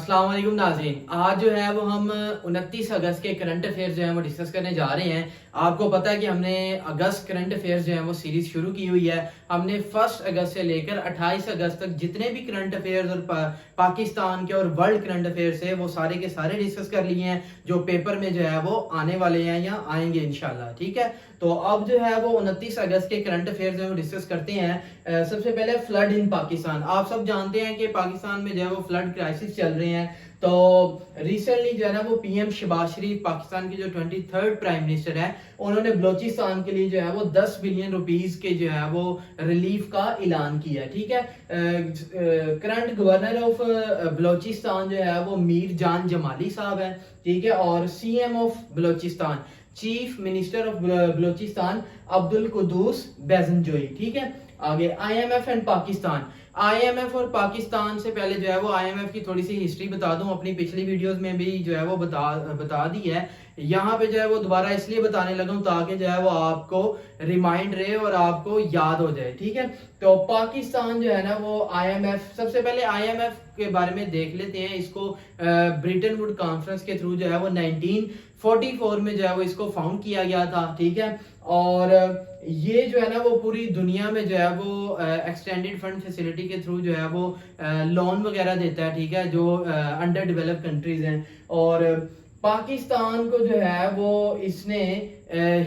अस्सलाम वालेकुम नाज़रीन। आज जो है वो हम 29 अगस्त के करंट अफेयर्स जो है वो डिस्कस करने जा रहे हैं। आपको पता है कि हमने अगस्त करंट अफेयर्स जो है वो सीरीज शुरू की हुई है। हमने 1 अगस्त से लेकर 28 अगस्त तक जितने भी करंट अफेयर्स और पाकिस्तान के और वर्ल्ड करंट अफेयर्स है वो सारे के सारे डिस्कस कर लिए हैं, जो पेपर में जो है वो आने वाले हैं या आएंगे इंशाल्लाह। ठीक है, तो अब जो है वो 29 अगस्त के करंट अफेयर्स जो डिस्कस करते हैं। सबसे पहले फ्लड इन पाकिस्तान। आप सब जानते हैं कि पाकिस्तान में जो है वो फ्लड क्राइसिस चल रहे हैं। तो रिसेंटली जो है ना वो पीएम शहबाज शरीफ, पाकिस्तान के जो 23rd प्राइम मिनिस्टर है, उन्होंने बलोचिस्तान के लिए जो है वो 10 बिलियन रुपीस के जो है वो रिलीफ का ऐलान किया है। ठीक है, करंट गवर्नर ऑफ बलोचिस्तान जो है वो मीर जान जमाली साहब है। ठीक है, और CM of Balochistan, chief minister of Balochistan Abdul Quddus Bizenjo. ठीक है, आगे आईएमएफ एंड पाकिस्तान। आईएमएफ और पाकिस्तान से पहले जो है वो आईएमएफ की थोड़ी सी हिस्ट्री बता दूं, अपनी पिछली वीडियोस में भी जो है वो बता दी है। यहाँ पे जो है वो दोबारा इसलिए बताने लगा हूं ताकि जो है वो आपको रिमाइंड रहे और आपको याद हो जाए। ठीक है, तो पाकिस्तान जो है ना वो आईएमएफ, सबसे पहले आईएमएफ के बारे में देख लेते हैं। इसको ब्रिटेन वुड कॉन्फ्रेंस के थ्रू जो है वो 1944 में जो है वो इसको फाउंड किया गया था। ठीक है, और ये जो है ना वो पूरी दुनिया में जो है वो एक्सटेंडेड फंड फैसिलिटी के थ्रू जो है वो लोन वगैरह देता है। ठीक है, जो अंडर डेवलप्ड कंट्रीज हैं। और पाकिस्तान को जो है वो इसने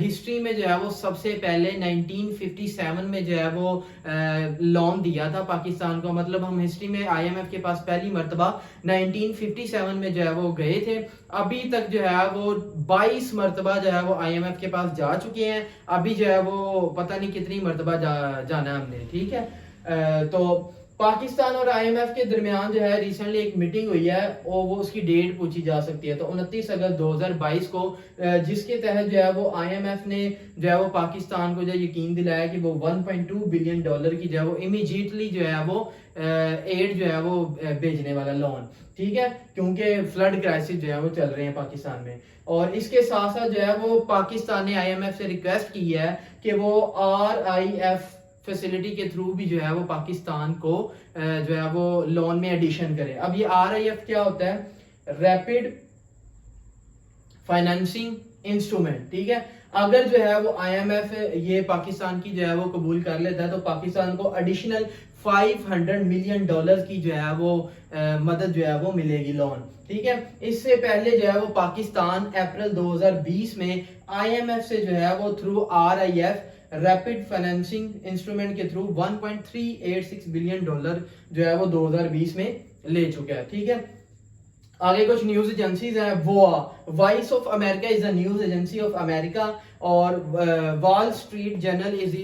हिस्ट्री में जो है वो सबसे पहले 1957 में जो है वो लोन दिया था पाकिस्तान को। मतलब हम हिस्ट्री में आईएमएफ के पास पहली मर्तबा 1957 में जो है वो गए थे। अभी तक जो है वो 22 मर्तबा जो है वो आईएमएफ के पास जा चुके हैं। अभी जो है वो पता नहीं कितनी मर्तबा जाना है हमने। ठीक है, तो पाकिस्तान और आईएमएफ के दरमियान जो है रिसेंटली एक मीटिंग हुई है और वो उसकी डेट पूछी जा सकती है। तो 29 अगस्त 2022 को, जिसके तहत जो है वो आईएमएफ ने जो है वो पाकिस्तान को जो यकीन दिलाया कि वो 1.2 बिलियन डॉलर की जो है वो इमीडिएटली जो है वो एड जो है वो भेजने वाला लोन। ठीक है, क्योंकि फ्लड क्राइसिस जो है वो चल रहे हैं पाकिस्तान में। और इसके साथ साथ जो है वो पाकिस्तान ने आईएमएफ से रिक्वेस्ट की है कि वो आरआईएफ फैसिलिटी के थ्रू भी जो है वो पाकिस्तान को जो है वो लोन में एडिशन करे। अब ये आरआईएफ क्या होता है? Rapid financing instrument. ठीक है, अगर जो है वो आईएमएफ ये पाकिस्तान की जो है वो कबूल कर लेता है तो पाकिस्तान को एडिशनल 500 मिलियन डॉलर की जो है वो मदद जो है वो मिलेगी, लोन। ठीक है, इससे पहले जो है वो पाकिस्तान अप्रैल 2020 में आईएमएफ से जो है वो through RIF rapid financing instrument के थ्रू 1.386 बिलियन डॉलर जो है वो 2020 में ले चुका है। ठीक है, आगे कुछ न्यूज एजेंसीज हैं। Voice of America is the news agency of America, और Wall Street Journal is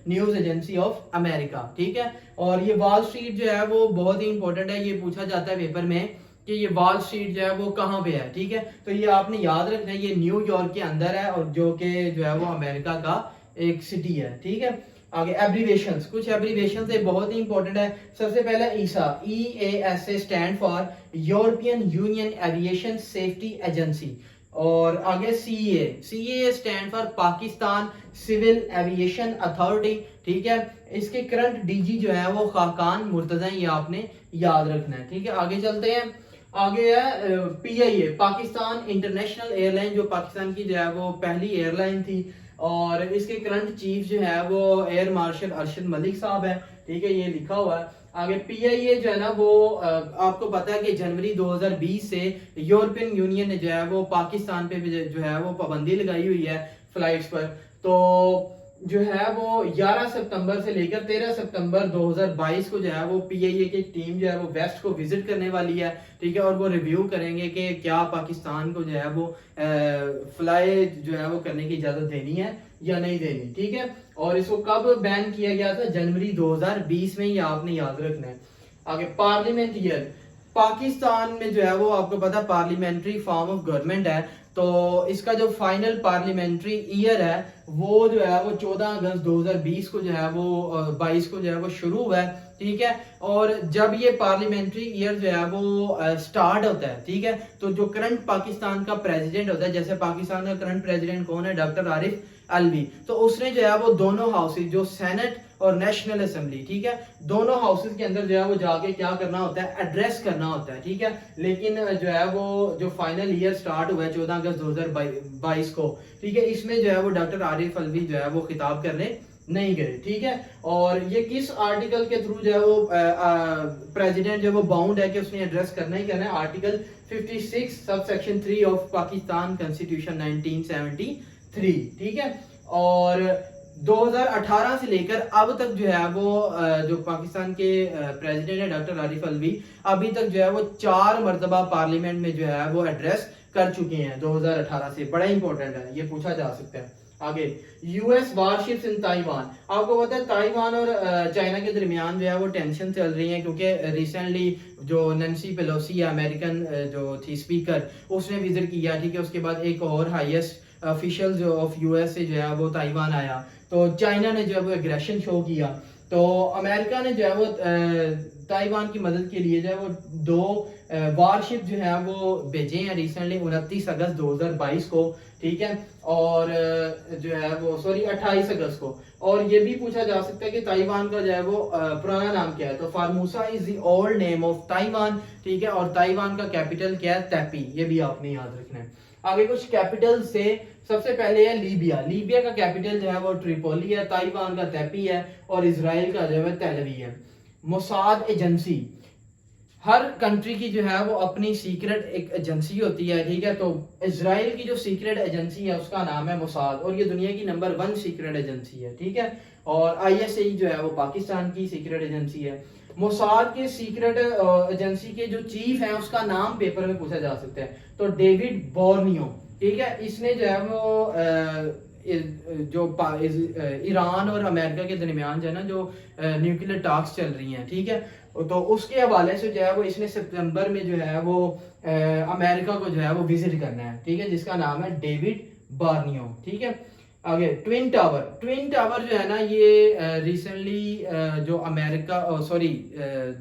news agency of America. ठीक है, और ये वॉल स्ट्रीट जो है वो बहुत ही इंपॉर्टेंट है। ये पूछा जाता है पेपर में कि ये वॉल स्ट्रीट जो है वो कहाँ पे है। ठीक है, तो ये आपने याद रखना है, ये न्यूयॉर्क के अंदर है और जो कि जो है वो अमेरिका का एक सिटी है। ठीक है, आगे एब्रीवेशंस, कुछ एब्रीवेशंस है बहुत ही इंपॉर्टेंट है। सबसे पहले EASA, EASA stand for European Union Aviation Safety Agency. और आगे CAA stand for Pakistan Civil Aviation Authority. ठीक है, इसके करंट डीजी जो है वो खाकान मुर्तजा, ये आपने याद रखना है। ठीक है, आगे चलते हैं। आगे है PIA, पाकिस्तान इंटरनेशनल एयरलाइन, जो पाकिस्तान की जो है वो पहली एयरलाइन थी। और इसके करंट चीफ जो है वो एयर मार्शल अरशद मलिक साहब है। ठीक है, ये लिखा हुआ है। आगे PIA जो है ना वो आपको पता है कि जनवरी 2020 से यूरोपियन यूनियन ने जो है वो पाकिस्तान पे भी जो है वो पाबंदी लगाई हुई है फ्लाइट्स पर। तो जो है वो 11 सितंबर से लेकर 13 सितंबर 2022 को जो है वो PIA की टीम जो है वो वेस्ट को विजिट करने वाली है। ठीक है, और वो रिव्यू करेंगे कि क्या पाकिस्तान को जो है वो फ्लाई जो है वो करने की इजाजत देनी है या नहीं देनी। ठीक है, और इसको कब बैन किया गया था? जनवरी 2020 में, ये आपने याद रखना है। आगे पार्लियामेंट ईयर, पाकिस्तान में जो है वो आपको पता पार्लियामेंट्री फॉर्म ऑफ गवर्नमेंट है। तो इसका जो फाइनल पार्लियामेंट्री ईयर है वो जो है वो 14 अगस्त 2020 को जो है वो 22 को जो है वो शुरू हुआ है। ठीक है, और जब ये पार्लियामेंट्री ईयर जो है वो स्टार्ट होता है, ठीक है, तो जो करंट पाकिस्तान का प्रेसिडेंट होता है, जैसे पाकिस्तान का करंट प्रेसिडेंट कौन है? डॉक्टर आरिफ अलवी, तो उसने जो है वो दोनों हाउसेज, जो सेनेट और नेशनल असेंबली, ठीक है, दोनों हाउसेज के अंदर जो है वो जाके क्या करना होता है, एड्रेस करना होता है, ठीक है। लेकिन जो है वो जो फाइनल ईयर स्टार्ट हुआ है 14 अगस्त 2022 को, ठीक है, इसमें जो है वो डॉक्टर आरिफ अलवी जो है वो खिताब करने नहीं गए, ठीक है। और ये किस आर्टिकल के थ्रू जो है वो प्रेसिडेंट जो है वो बाउंड है कि उसने एड्रेस करना ही करना है, article 56 sub section 3 of Pakistan constitution 1973, ठीक है। और 2018 से लेकर अब तक जो है वो जो पाकिस्तान के प्रेसिडेंट है डॉक्टर आरिफ अलवी, अभी तक जो है वो 4 मरतबा पार्लियामेंट में जो है वो एड्रेस कर चुके हैं 2018 से। बड़ा इंपॉर्टेंट है, ये पूछा जा सकता है। आगे, यूएस वारशिप्स इन ताइवान। आपको पता है ताइवान और चाइना के दरमियान जो है वो टेंशन चल रही है, क्योंकि रिसेंटली जो नैन्सी पेलोसी है, अमेरिकन जो थी स्पीकर, उसने विजिट किया, ठीक है। उसके बाद एक और हाईएस्ट ऑफिशियल जो ऑफ यूएस से जो है वो ताइवान आया, तो चाइना ने जो है वो एग्रेशन शो किया, तो अमेरिका ने जो है वो ताइवान की मदद के लिए जो है वो 2 वारशिप जो है वो भेजे हैं रिसेंटली 29 अगस्त 2022 को, ठीक है। और जो है वो 28 अगस्त को। और ये भी पूछा जा सकता है कि ताइवान का जो है वो पुराना नाम क्या है, तो Formosa is the old name of Taiwan, ठीक है। और ताइवान का कैपिटल क्या है, तैपी, ये भी आपने याद रखना है। आगे कुछ कैपिटल से, सबसे पहले है लीबिया। लीबिया का कैपिटल जो है वो ट्रिपोली है, ताइवान का तैपी है, और इजराइल का जो है तेलवी है। मोसाद एजेंसी, हर कंट्री की जो है वो अपनी सीक्रेट एक एजेंसी होती है, ठीक है। तो इजराइल की जो सीक्रेट एजेंसी है उसका नाम है मोसाद, और ये दुनिया की नंबर 1 सीक्रेट एजेंसी है, ठीक है। और आईएसआई जो है वो पाकिस्तान की सीक्रेट एजेंसी है। मोसाद के सीक्रेट एजेंसी के जो चीफ है उसका नाम पेपर में पूछा जा सकता है, तो डेविड बोर्नियो, ठीक है। इसने जो है वो जो ईरान और अमेरिका के दरमियान जो है ना जो न्यूक्लियर टॉक्स चल रही हैं, ठीक है, तो उसके हवाले से जो है वो इसने सितंबर में जो है वो अमेरिका को जो है वो विजिट करना है, ठीक है, जिसका नाम है डेविड बार्नियो, ठीक है। आगे, ट्विन टावर। ट्विन टावर जो है ना ये रिसेंटली जो अमेरिका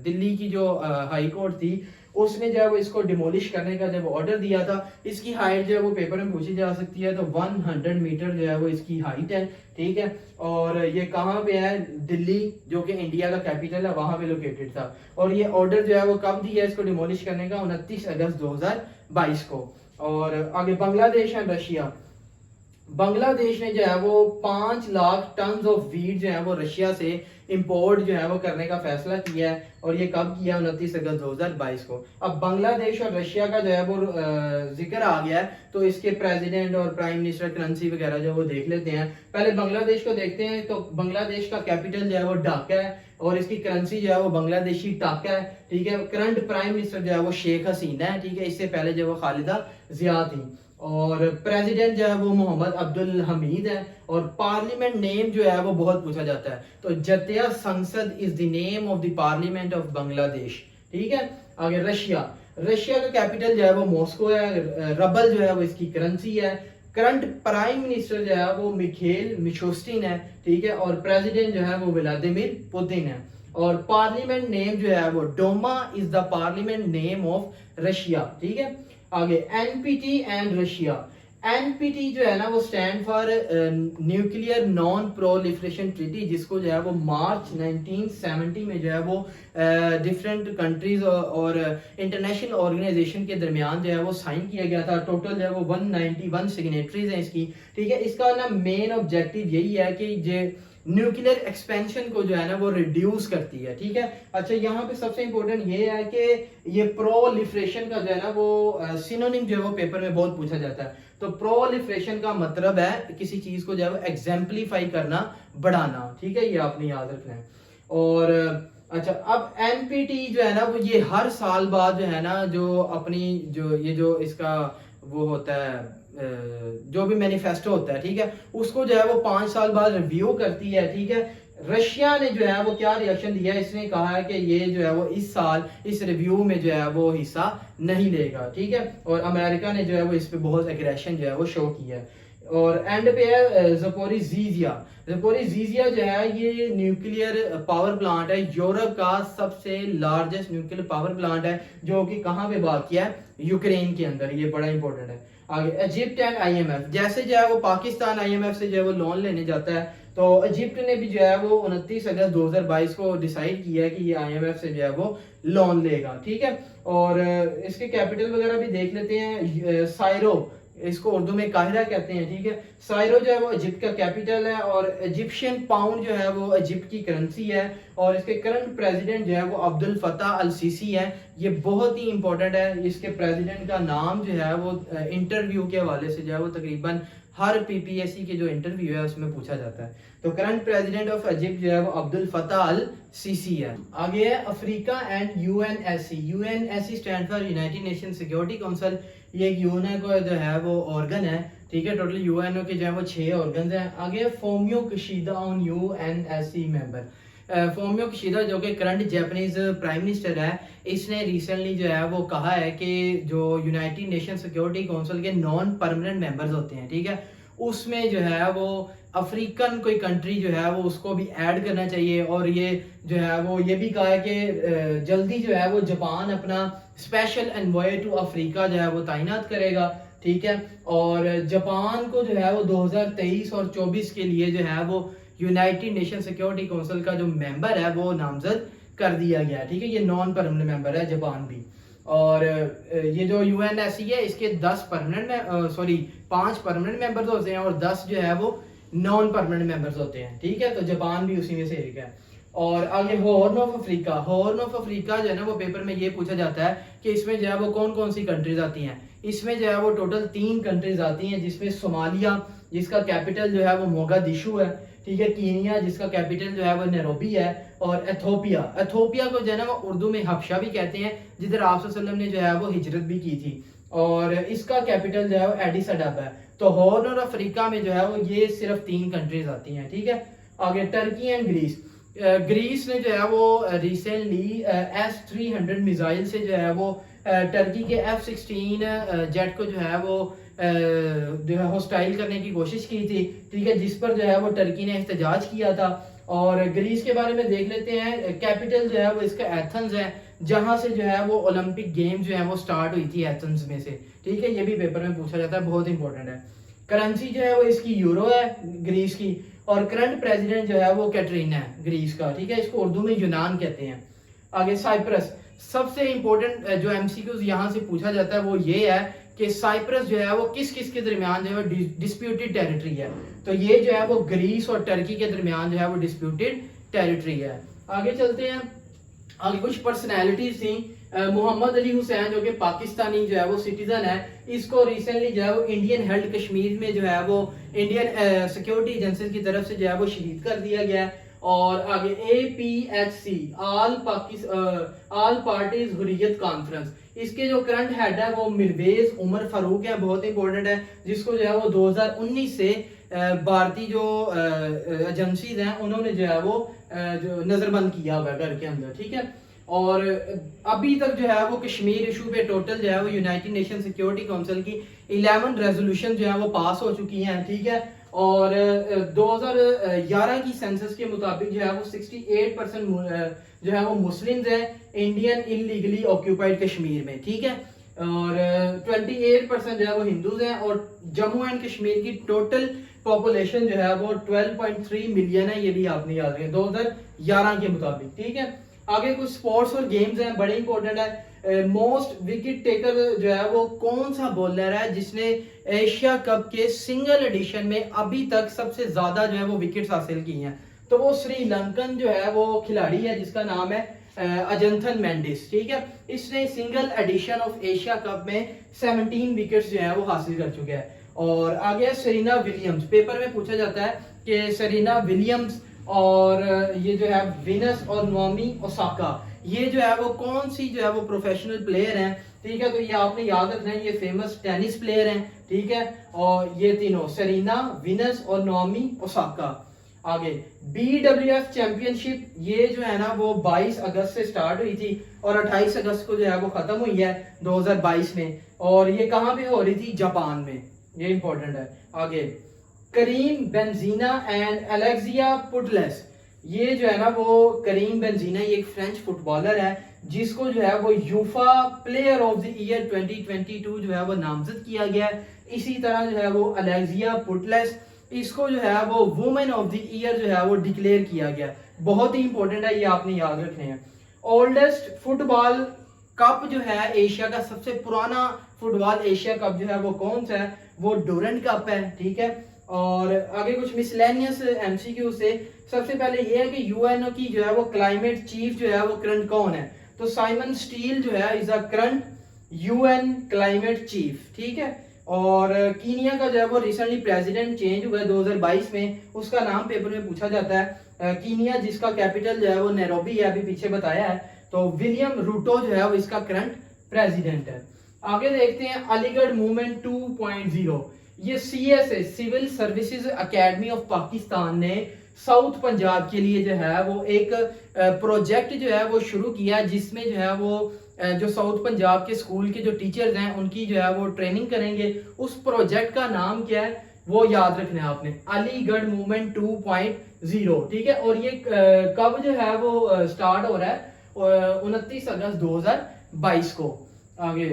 दिल्ली की जो हाई कोर्ट थी उसने जो है वो इसको डिमोलिश करने का जब ऑर्डर दिया था। इसकी हाइट जो है वो पेपर में पूछी जा सकती है, तो 100 मीटर जो है वो इसकी हाइट है, ठीक है। और ये कहाँ पे है, दिल्ली जो कि इंडिया का कैपिटल है वहां पे लोकेटेड था। और ये ऑर्डर जो है वो कब दिया इसको डिमोलिश करने का, 29 अगस्त 2022 को। और आगे बांग्लादेश एंड रशिया। बांग्लादेश ने जो है वो 5 लाख टन ऑफ वीट जो है वो रशिया से इंपोर्ट जो है वो करने का फैसला किया है, और ये कब किया, 29 अगस्त 2022 को। अब बांग्लादेश और रशिया का जो है वो जिक्र आ गया है, तो इसके प्रेसिडेंट और प्राइम मिनिस्टर, करेंसी वगैरह जो वो देख लेते हैं। पहले बांग्लादेश को देखते हैं, तो बांग्लादेश का कैपिटल जो है वो ढाका है, और इसकी करेंसी जो है वो बांग्लादेशी टाका है, ठीक है। करंट प्राइम मिनिस्टर जो है वो शेख हसीना है, ठीक है। इससे पहले जो वो खालिदा जिया थी। और प्रेसिडेंट जो है वो मोहम्मद अब्दुल हमीद है। और पार्लियामेंट नेम जो है वो बहुत पूछा जाता है, तो जतिया संसद is the name of the parliament of Bangladesh, ठीक है। आगे, रशिया। रशिया का कैपिटल जो है वो मॉस्को है, रबल जो है वो इसकी करेंसी है। करंट प्राइम मिनिस्टर जो है वो मिखेल मिशोस्टिन है, ठीक है। और प्रेसिडेंट जो है वो व्लादिमीर पुतिन है। और पार्लियामेंट नेम जो है वो Doma is the parliament name of Russia, ठीक है। आगे, एनपीटी एंड रशिया। एनपीटी जो है ना वो stand for nuclear non proliferation treaty, जिसको जो है वो मार्च 1970 में जो है वो डिफरेंट कंट्रीज और इंटरनेशनल ऑर्गेनाइजेशन के दरमियान जो है वो साइन किया गया था। टोटल जो है वो 191 सिग्नेटरीज हैं इसकी, ठीक है। इसका ना मेन ऑब्जेक्टिव यही है कि जो न्यूक्लियर एक्सपेंशन को जो है ना वो रिड्यूस करती है, ठीक है। अच्छा, यहाँ पे सबसे इंपॉर्टेंट ये है कि ये प्रोलिफरेशन का जो है ना वो सिनोनिम जो है वो पेपर में बहुत पूछा जाता है। तो प्रोलिफरेशन का मतलब है किसी चीज को जो है वो एग्जाम्पलीफाई करना, बढ़ाना, ठीक है, ये आपने याद रखना है। और अच्छा, अब एनपीटी जो है ना वो ये हर साल बाद जो है ना जो अपनी जो इसका वो होता है जो भी मैनिफेस्टो होता है, ठीक है, उसको जो है वो 5 साल बाद रिव्यू करती है, ठीक है। रशिया ने जो है वो क्या रिएक्शन दिया, इसने कहा है कि ये जो है वो इस साल इस रिव्यू में जो है वो हिस्सा नहीं लेगा, ठीक है। और अमेरिका ने जो है वो इस पे बहुत एग्रेशन जो है वो शो किया है। और एंड पे है ज़पोरिज़िया। ज़पोरिज़िया जो है ये न्यूक्लियर पावर प्लांट है, यूरोप का सबसे लार्जेस्ट न्यूक्लियर पावर प्लांट है, जो कि कहाँ पे वाक़ है, यूक्रेन के अंदर। ये बड़ा इंपॉर्टेंट है। आगे इजिप्ट एंड आईएमएफ, जैसे जो है वो पाकिस्तान आईएमएफ से जो है वो लोन लेने जाता है, तो इजिप्ट ने भी जो है वो 29 अगस्त 2022 को डिसाइड किया है कि ये आईएमएफ से जो है वो लोन लेगा, ठीक है। और इसके कैपिटल वगैरह भी देख लेते हैं। साइरो, इसको उर्दू में काहिरा कहते हैं, ठीक है। साइरो जो है वो इजिप्ट का कैपिटल है, और इजिप्शियन पाउंड जो है वो इजिप्ट की करेंसी है, और इसके करंट प्रेसिडेंट जो है वो अब्दुल फताह अल सीसी है। ये बहुत ही इंपॉर्टेंट है, इसके प्रेसिडेंट का नाम जो है वो इंटरव्यू के हवाले से जो है वो तकरीबन हर पीपीएससी के जो इंटरव्यू है उसमें पूछा जाता है। तो करंट प्रेसिडेंट ऑफ इजिप्ट जो है वो अब्दुल फताह अल सीसी है। आगे है Africa and UNSC. UNSC stand for United nation security council. ये एक यूएनओ का जो है वो ऑर्गन है, ठीक है। टोटल यूएनओ के जो है वो 6 ऑर्गन हैं। आगे Fumio Kishida on UNSC member. Fumio Kishida जो कि करंट जापानीज प्राइम मिनिस्टर है, इसने रिसेंटली जो है वो कहा है कि जो यूनाइटेड नेशन सिक्योरिटी काउंसिल के नॉन परमानेंट मेंबर्स होते हैं, ठीक है, उसमें जो है वो अफ्रीकन कोई कंट्री जो है वो उसको भी ऐड करना चाहिए। और ये जो है वो ये भी कहा है कि जल्दी जो है वो जापान अपना स्पेशल एनवॉय टू अफ्रीका जो है वो तैनात करेगा, ठीक है। और जापान को जो है वो 2023 और 24 के लिए जो है वो यूनाइटेड नेशन सिक्योरिटी काउंसिल का जो मेंबर है वो नामजद कर दिया गया है, ठीक है। ये नॉन परमानेंट मेंबर है जापान भी। और ये जो यूएनएससी है इसके 10 परमानेंट 5 परमानेंट मेंबर्स होते हैं और 10 जो है वो नॉन परमानेंट मेंबर्स होते हैं, ठीक है। तो जापान भी उसी में से एक है। और आगे horn of Africa. Horn of Africa जो है ना वो पेपर में ये पूछा जाता है कि इसमें जो है वो कौन कौन सी कंट्रीज आती हैं। इसमें जो है वो टोटल 3 कंट्रीज आती हैं, जिसमें सोमालिया जिसका कैपिटल जो है वो मोगादिशु है, ठीक है। कीनिया जिसका कैपिटल जो है वो नैरोबी है, और एथोपिया। एथोपिया को जो है ना वो उर्दू में हबशा भी कहते हैं, जिधर आप सल्लल्लाहु अलैहि वसल्लम ने जो है वो हिजरत भी की थी, और इसका कैपिटल जो है वो एडिस अबाबा है। तो हॉर्न और अफ्रीका में जो है वो ये सिर्फ 3 कंट्रीज आती हैं, ठीक है। आगे टर्की एंड ग्रीस। ग्रीस ने जो है वो रिसेंटली S-300 मिसाइल से जो है वो टर्की के F-16 जेट को जो है वो जो है हॉस्टाइल करने की कोशिश की थी, ठीक है, जिस पर जो है वो टर्की ने एहतजाज किया था। और ग्रीस के बारे में देख लेते हैं। कैपिटल जो है वो इसका एथेंस है, जहां से जो है वो ओलंपिक गेम जो है वो स्टार्ट हुई थी एथेंस में से, ठीक है। ये भी पेपर में पूछा जाता है, बहुत इंपॉर्टेंट है। करेंसी जो है वो इसकी यूरो है ग्रीस की, और करंट प्रेसिडेंट जो है वो कैटरीना है ग्रीस का, ठीक है। इसको उर्दू में यूनान कहते हैं। आगे साइप्रस। सबसे इंपॉर्टेंट जो एमसीक्यूज यहाँ से पूछा जाता है वो ये है कि साइप्रस जो है वो किस किस के दरमियान जो है डिस्प्यूटेड टेरिटरी है। तो ये जो है वो ग्रीस और टर्की के दरमियान जो है वो डिस्प्यूटेड टेरिटरी है। आगे चलते हैं। आगे कुछ पर्सनैलिटीज थी। मोहम्मद अली हुसैन जो कि पाकिस्तानी जो है वो सिटीजन है, इसको रिसेंटली जो है वो इंडियन हेल्ड कश्मीर में जो है वो इंडियन सिक्योरिटी एजेंसी की तरफ से जो है वो शहीद कर दिया गया है। और आगे APHC all parties Hurriyat conference, इसके जो करंट हेड है वो मिरवेज उमर फारूक है, बहुत इंपॉर्टेंट है, जिसको जो है वो 2019 से भारतीय जो एजेंसीज हैं उन्होंने जो है वो जो नजरबंद किया हुआ है घर के अंदर, ठीक है। और अभी तक जो है वो कश्मीर इशू पे टोटल जो है वो यूनाइटेड नेशन सिक्योरिटी काउंसिल की 11 रेजोल्यूशन जो है वो पास हो चुकी हैं, ठीक है। और 2011 की सेंसस के मुताबिक जो है वो 68% जो है वो मुस्लिम्स हैं इंडियन इलीगली ऑक्यूपाइड कश्मीर में, ठीक है। और 28% जो है वो हिंदूज हैं, और जम्मू एंड कश्मीर की टोटल पॉपुलेशन जो है वो 12.3 मिलियन है, ये भी आपने याद रखें 2011 के मुताबिक, ठीक है। आगे कुछ स्पोर्ट्स और गेम्स हैं, बड़े इंपॉर्टेंट है। मोस्ट विकेट टेकर जो है वो कौन सा बॉलर है जिसने एशिया कप के सिंगल एडिशन में अभी तक सबसे ज्यादा जो है वो विकेट्स हासिल की हैं। तो वो श्रीलंकन जो है वो खिलाड़ी है जिसका नाम है अजंथन मेंडिस, ठीक है। इसने single edition of Asia Cup में 17 विकेट्स जो है वो हासिल कर चुके हैं। और आगे सेरेना विलियम्स, पेपर में पूछा जाता है कि सेरेना विलियम्स और ये जो है विनस और नोमी ओसाका, ये जो है वो कौन सी जो है वो प्रोफेशनल प्लेयर हैं, ठीक है। तो ये आपने याद रखना है, ये फेमस टेनिस प्लेयर हैं, ठीक है। और ये तीनों सेरेना, विनस और नोमी ओसाका। आगे BWF चैंपियनशिप, ये जो है ना वो 22 अगस्त से स्टार्ट हुई थी और 28 अगस्त को जो है वो खत्म हुई है 2022 में। और ये कहाँ पे हो रही थी? जापान में, ये इंपॉर्टेंट है। आगे करीम बेंजीना एंड अलेक्सिया पुटलेस, ये जो है ना वो करीम बेंजीना ये एक फ्रेंच फुटबॉलर है जिसको जो है वो UEFA player of the year 2022 जो है वो नामजद किया गया है। इसी तरह जो है वो अलेक्सिया पुटलेस, इसको जो है वो वुमेन ऑफ द ईयर जो है वो डिक्लेयर किया गया। बहुत ही इंपॉर्टेंट है, ये आपने याद रखने हैं। ओल्डेस्ट फुटबॉल कप जो है एशिया का, सबसे पुराना फुटबॉल एशिया कप जो है वो कौन सा है, वो डूरंट कप है, ठीक है। और आगे कुछ मिसलेनियस एमसीक्यू से, सबसे पहले ये है कि यूएनओ की जो है वो क्लाइमेट चीफ जो है वो करंट कौन है, तो साइमन स्टील जो है is a current UN climate chief, ठीक है। और कीनिया का जो है वो रिसेंटली प्रेसिडेंट चेंज हुआ है 2022 में, उसका नाम पेपर में पूछा जाता है कीनिया, जिसका कैपिटल जो है वो नैरोबी है, अभी पीछे बताया है। तो विलियम रूटो जो है वो इसका करंट प्रेसिडेंट है। आगे देखते हैं अलीगढ़ मूवमेंट 2.0, ये CSA civil services academy of Pakistan ने साउथ पंजाब के लिए जो है वो एक प्रोजेक्ट जो है वो शुरू किया, जिसमें जो है वो जो साउथ पंजाब के स्कूल के जो टीचर्स हैं उनकी जो है वो ट्रेनिंग करेंगे। उस प्रोजेक्ट का नाम क्या है वो याद रखना है आपने, अलीगढ़ मूवमेंट 2.0, ठीक है। और ये कब जो है वो स्टार्ट हो रहा है, 29 अगस्त 2022 को। आगे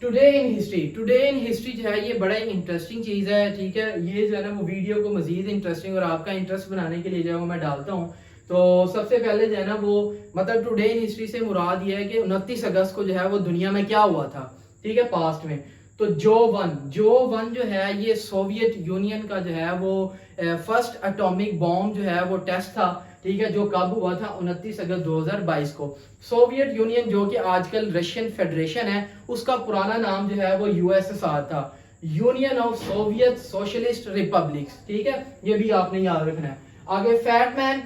today in history, today in history जो है ये बड़ा ही इंटरेस्टिंग चीज है, ठीक है। ये जो है ना वो वीडियो को मजीद इंटरेस्टिंग और आपका इंटरेस्ट बनाने के लिए जो है वो मैं डालता हूँ। तो सबसे पहले जो है ना वो मतलब टुडे इन हिस्ट्री से मुराद ये है कि 29 अगस्त को जो है वो दुनिया में क्या हुआ था, ठीक है, पास्ट में। तो जो वन जो है ये सोवियत यूनियन का जो है वो फर्स्ट एटॉमिक बॉम्ब जो है वो टेस्ट था, ठीक है, जो कब हुआ था 29 अगस्त 2022 को। सोवियत यूनियन जो कि आजकल रशियन फेडरेशन है, उसका पुराना नाम जो है वो यूएसएसआर था, union of Soviet socialist republics, ठीक है, ये भी आपने याद रखना है। आगे फैटमैन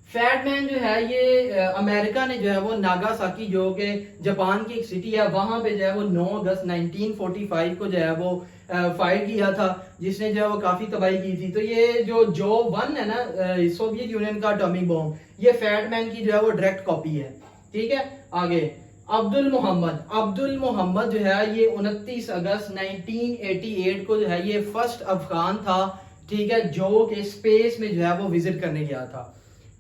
फैटमैन जो है ये अमेरिका ने जो है वो नागासाकी जो कि जापान की एक सिटी है, वहां पे जो है वो 9 अगस्त 1945 को जो है वो फायर किया था, जिसने जो है वो काफी तबाही की थी। तो ये जो वन है ना सोवियत यूनियन का एटॉमिक बॉम्ब, ये फैटमैन की जो है वो डायरेक्ट कॉपी है, ठीक है। आगे अब्दुल मोहम्मद जो है ये 29 अगस्त 1988 को जो है ये फर्स्ट अफगान था, ठीक है, जो कि स्पेस में जो है वो विजिट करने गया था।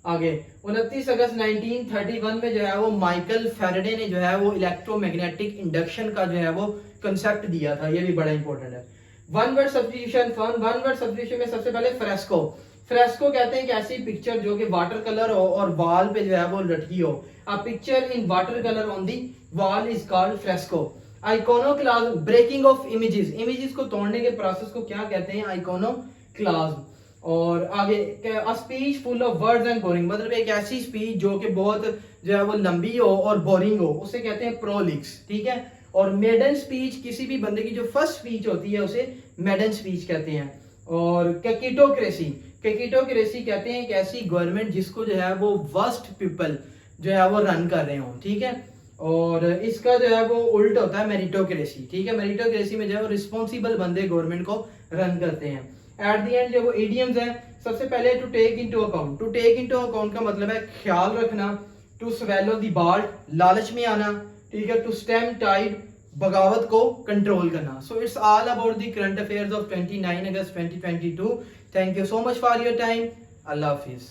आगे 29 अगस्त 1931 में जो है वो माइकल फैराडे ने जो है वो इलेक्ट्रोमैग्नेटिक इंडक्शन का जो है वो कंसेप्ट दिया था, ये भी बड़ा इंपॉर्टेंट है। वन वर्ड सब्स्टिट्यूशन में सबसे पहले फ्रेस्को कहते हैं कि ऐसी पिक्चर जो कि वाटर कलर हो और वॉल पे जो है वो लटकी हो। A picture in water colour on the wall is called fresco. Iconoclasm, breaking of images को तोड़ने के प्रोसेस को क्या कहते हैं, आइकोनोक्लाज्म। और आगे a speech full of words and boring, मतलब एक ऐसी स्पीच जो कि बहुत जो है वो लंबी हो और बोरिंग हो, उसे कहते हैं प्रोलिक्स, ठीक है। और मेडन स्पीच, किसी भी बंदे की जो फर्स्ट स्पीच होती है उसे मेडन स्पीच कहते हैं। और कैकिटोक्रेसी कहते हैं एक ऐसी गवर्नमेंट जिसको जो है वो वर्स्ट पीपल जो है वो रन कर रहे हो, ठीक है। और इसका जो है वो उल्ट होता है मेरिटोक्रेसी, ठीक है। मेरिटोक्रेसी में जो है वो रिस्पॉन्सिबल बंदे गवर्नमेंट को रन करते हैं। एट द एंड जो वो इडियम्स हैं, सबसे पहले टू टेक इनटू अकाउंट का मतलब है ख्याल रखना, टू स्वेलो द बाल्ट, लालच में आना, ठीक है, टू स्टेम टाइड, बगावत को कंट्रोल करना। So it's all about the current affairs of 29 August 2022। Thank you so much for your time. Allah Hafiz.